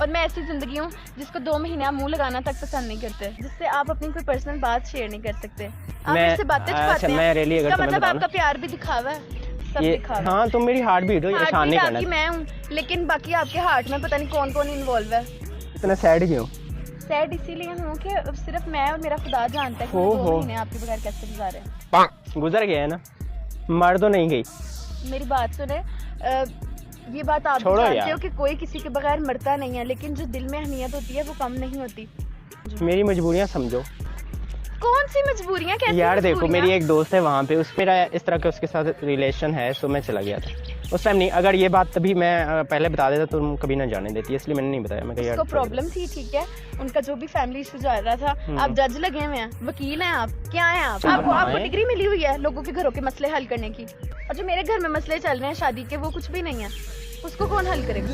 और मैं ऐसी जिंदगी हूँ जिसको 2 महीने आप मुंह लगाना तक पसंद नहीं करते, जिससे आप अपनी कोई पर्सनल बात शेयर नहीं कर सकते। आप मुझसे बातें छुपाते हैं। इसका मतलब आपका प्यार भी दिखावा है, सब दिखावा। हाँ, तुम मेरी हार्ट बीट हो, ये शान नहीं करना। मैं हूँ, लेकिन बाकी आपके हार्ट में पता नहीं कौन कौन इन्वॉल्व है। इतना सैड क्यों? सैड इसीलिए हूँ कि सिर्फ मैं और मेरा खुदा जानता है कि 2 महीने आपके बगैर कैसे गुजारे। गुजर गया है ना, मर तो नहीं गई। मेरी बात सुने, ये बात आप जानते हो कि कोई किसी के बगैर मरता नहीं है, लेकिन जो दिल में अहमियत होती है वो कम नहीं होती। मेरी मजबूरियाँ समझो। कौन सी मजबूरियाँ? कैसी यार देखो, मेरी एक दोस्त है वहाँ पे, उस मेरा इस तरह का उसके साथ रिलेशन है, सो मैं चला गया था उस टाइम। नहीं, अगर ये बात तभी मैं पहले बता देता तो तुम कभी ना जाने देती, इसलिए मैंने नहीं बताया। मैं कहा यार प्रॉब्लम थी, ठीक है, उनका जो भी फैमिली इशू जा रहा था। आप जज लगे हुए हैं, वकील हैं आप, क्या हैं आप? आपको डिग्री मिली हुई है लोगों के घरों के मसले हल करने की, और जो मेरे घर में मसले चल रहे हैं शादी के, वो कुछ भी नहीं है। उसको कौन हल करेगा?